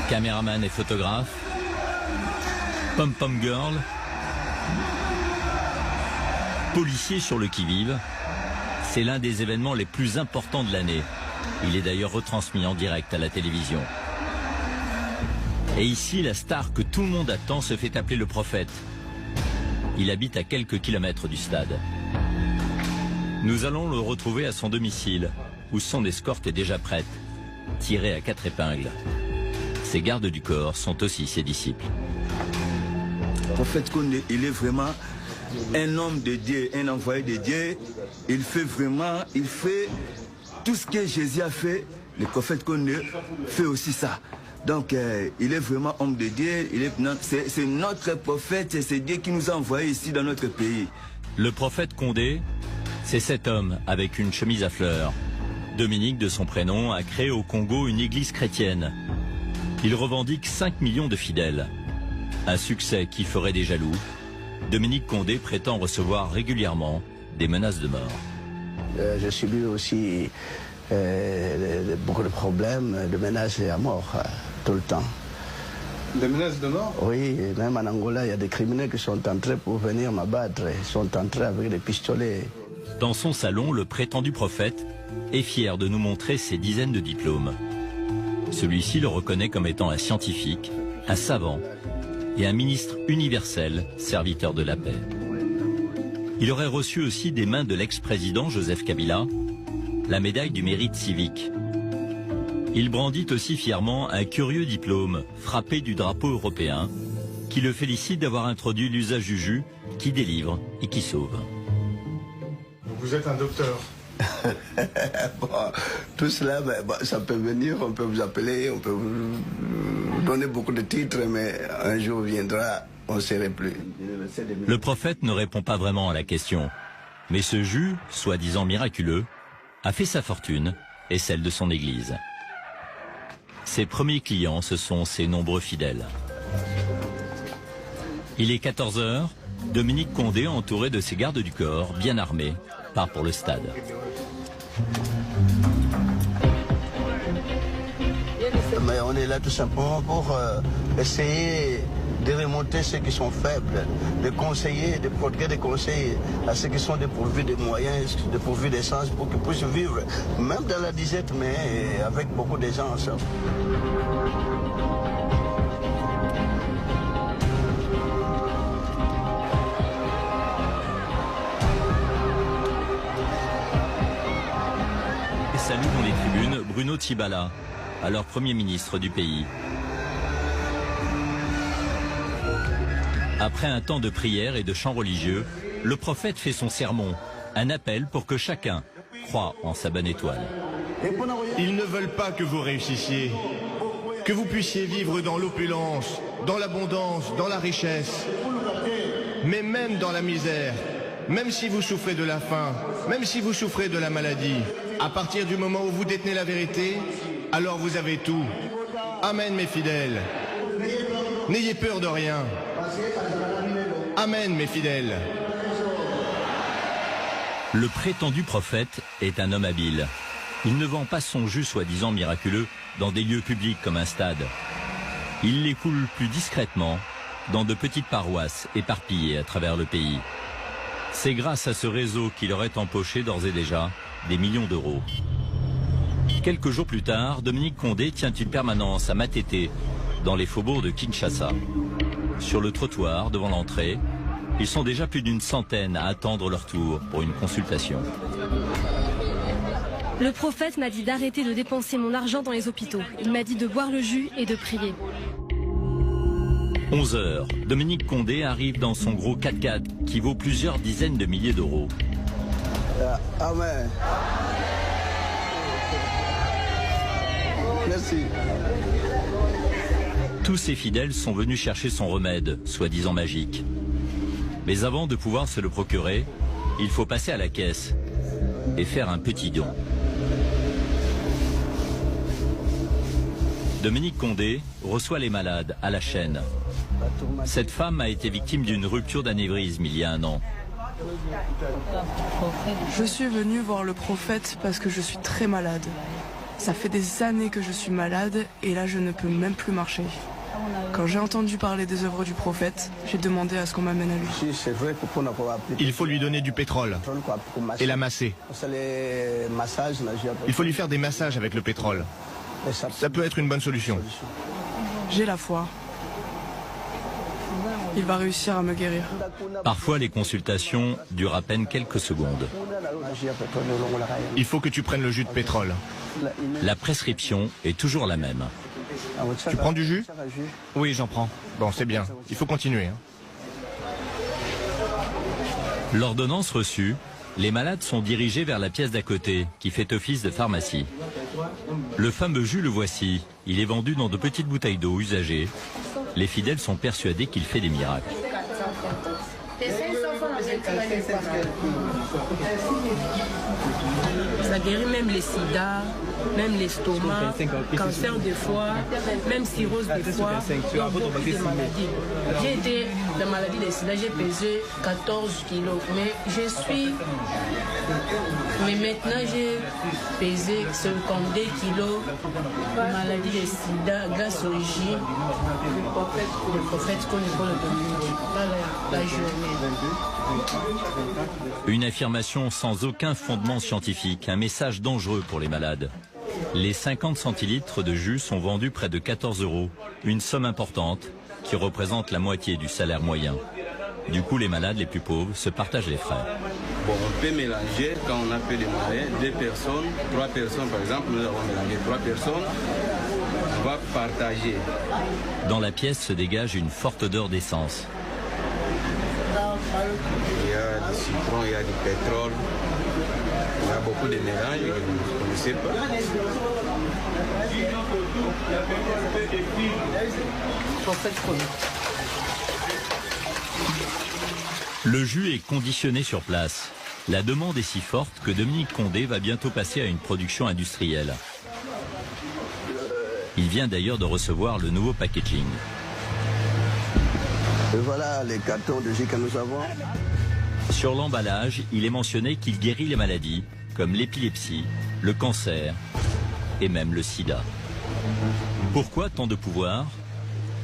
Caméraman et photographe, pom-pom girl, policier sur le qui-vive, c'est l'un des événements les plus importants de l'année. Il est d'ailleurs retransmis en direct à la télévision. Et ici, la star que tout le monde attend se fait appeler le prophète. Il habite à quelques kilomètres du stade. Nous allons le retrouver à son domicile, où son escorte est déjà prête, tirée à 4 épingles. Ses gardes du corps sont aussi ses disciples. Le prophète Koundé, il est vraiment un homme de Dieu, un envoyé de Dieu. Il fait tout ce que Jésus a fait. Le prophète Koundé fait aussi ça. Donc il est vraiment homme de Dieu. C'est notre prophète, c'est Dieu qui nous a envoyés ici dans notre pays. Le prophète Koundé, c'est cet homme avec une chemise à fleurs. Dominique, de son prénom, a créé au Congo une église chrétienne. Il revendique 5 millions de fidèles. Un succès qui ferait des jaloux. Dominique Koundé prétend recevoir régulièrement des menaces de mort. J'ai subi aussi beaucoup de problèmes, de menaces à mort, tout le temps. Des menaces de mort? Oui, même en Angola, il y a des criminels qui sont entrés pour venir m'abattre. Ils sont entrés avec des pistolets. Dans son salon, le prétendu prophète est fier de nous montrer ses dizaines de diplômes. Celui-ci le reconnaît comme étant un scientifique, un savant et un ministre universel, serviteur de la paix. Il aurait reçu aussi des mains de l'ex-président Joseph Kabila la médaille du mérite civique. Il brandit aussi fièrement un curieux diplôme frappé du drapeau européen qui le félicite d'avoir introduit l'usage du jus qui délivre et qui sauve. Vous êtes un docteur. Bon, tout cela, ça peut venir, on peut vous appeler, on peut vous donner beaucoup de titres, mais un jour viendra, on ne saurait plus. Le prophète ne répond pas vraiment à la question, mais ce jus, soi-disant miraculeux, a fait sa fortune et celle de son église. Ses premiers clients, ce sont ses nombreux fidèles. Il est 14 h, Dominique Koundé, entouré de ses gardes du corps, bien armés, part pour le stade. Mais on est là tout simplement pour essayer de remonter ceux qui sont faibles, de conseiller, de prodiguer des conseils à ceux qui sont dépourvus de moyens, dépourvus d'essence, pour qu'ils puissent vivre, même dans la disette, mais avec beaucoup d'aisance. Salue dans les tribunes Bruno Tshibala, alors Premier ministre du pays. Après un temps de prière et de chants religieux, le prophète fait son sermon, un appel pour que chacun croie en sa bonne étoile. Ils ne veulent pas que vous réussissiez, que vous puissiez vivre dans l'opulence, dans l'abondance, dans la richesse, mais même dans la misère, même si vous souffrez de la faim, même si vous souffrez de la maladie. À partir du moment où vous détenez la vérité, alors vous avez tout. Amen, mes fidèles. N'ayez peur de rien. Amen, mes fidèles. Le prétendu prophète est un homme habile. Il ne vend pas son jus soi-disant miraculeux dans des lieux publics comme un stade. Il l'écoule plus discrètement dans de petites paroisses éparpillées à travers le pays. C'est grâce à ce réseau qu'il aurait empoché d'ores et déjà des millions d'euros. Quelques jours plus tard, Dominique Koundé tient une permanence à Matete, dans les faubourgs de Kinshasa. Sur le trottoir, devant l'entrée, ils sont déjà plus d'une centaine à attendre leur tour pour une consultation. Le prophète m'a dit d'arrêter de dépenser mon argent dans les hôpitaux. Il m'a dit de boire le jus et de prier. 11 h, Dominique Koundé arrive dans son gros 4x4 qui vaut plusieurs dizaines de milliers d'euros. Amen. Merci. Tous ses fidèles sont venus chercher son remède, soi-disant magique. Mais avant de pouvoir se le procurer, il faut passer à la caisse et faire un petit don. Dominique Koundé reçoit les malades à la chaîne. Cette femme a été victime d'une rupture d'anévrisme il y a 1 an. Je suis venue voir le prophète parce que je suis très malade. Ça fait des années que je suis malade et là je ne peux même plus marcher. Quand j'ai entendu parler des œuvres du prophète, j'ai demandé à ce qu'on m'amène à lui. Il faut lui donner du pétrole et la masser. Il faut lui faire des massages avec le pétrole. Ça peut être une bonne solution. J'ai la foi. Il va réussir à me guérir. Parfois, les consultations durent à peine quelques secondes. Il faut que tu prennes le jus de pétrole. La prescription est toujours la même. Tu prends du jus? Oui, j'en prends. Bon, c'est bien. Il faut continuer. Hein. L'ordonnance reçue, les malades sont dirigés vers la pièce d'à côté, qui fait office de pharmacie. Le fameux jus, le voici. Il est vendu dans de petites bouteilles d'eau usagées. Les fidèles sont persuadés qu'il fait des miracles. Ça guérit même les sida, même l'estomac, cancer de foie, même cirrhose de foie, beaucoup de maladies. J'ai été la maladie des sida, j'ai pesé 14 kilos, mais maintenant j'ai pesé 52 kilos, maladie des sida grâce au J, le prophète qu'on est pour le Dominique, la journée. Une affirmation sans aucun fondement scientifique, un message dangereux pour les malades. Les 50 centilitres de jus sont vendus près de 14 €, une somme importante qui représente la moitié du salaire moyen. Du coup, les malades les plus pauvres se partagent les frais. Bon, on peut mélanger quand on a peu de malades, 2 personnes, 3 personnes par exemple, nous avons mélangé 3 personnes, on va partager. Dans la pièce se dégage une forte odeur d'essence. Il y a du citron, il y a du pétrole, il y a beaucoup de mélanges que vous ne connaissez pas. Le jus est conditionné sur place. La demande est si forte que Dominique Condé va bientôt passer à une production industrielle. Il vient d'ailleurs de recevoir le nouveau packaging. Et voilà les cartons de jus que nous avons. Sur l'emballage, il est mentionné qu'il guérit les maladies comme l'épilepsie, le cancer et même le sida. Pourquoi tant de pouvoir?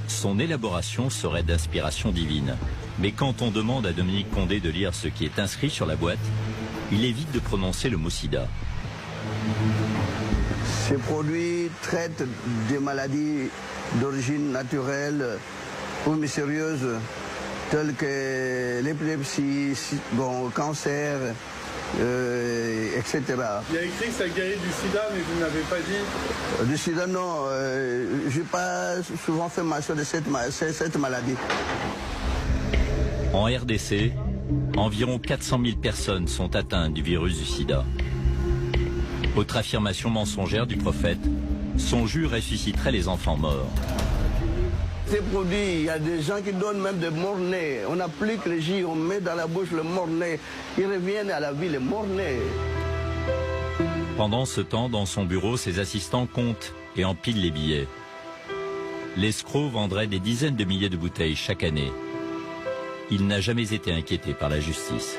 Son élaboration serait d'inspiration divine. Mais quand on demande à Dominique Condé de lire ce qui est inscrit sur la boîte, il évite de prononcer le mot sida. Ces produits traitent des maladies d'origine naturelle ou mystérieuse, telles que l'épilepsie, bon, cancer, etc. Il y a écrit que ça guérit du sida, mais vous n'avez pas dit... Du sida, non. Je n'ai pas souvent fait mention de cette maladie. En RDC, environ 400 000 personnes sont atteintes du virus du sida. Autre affirmation mensongère du prophète, son jus ressusciterait les enfants morts. Ces produits, il y a des gens qui donnent même des morts-nés. On applique le jus, on met dans la bouche le mort-né. Ils reviennent à la vie, les morts-nés. Pendant ce temps, dans son bureau, ses assistants comptent et empilent les billets. L'escroc vendrait des dizaines de milliers de bouteilles chaque année. Il n'a jamais été inquiété par la justice.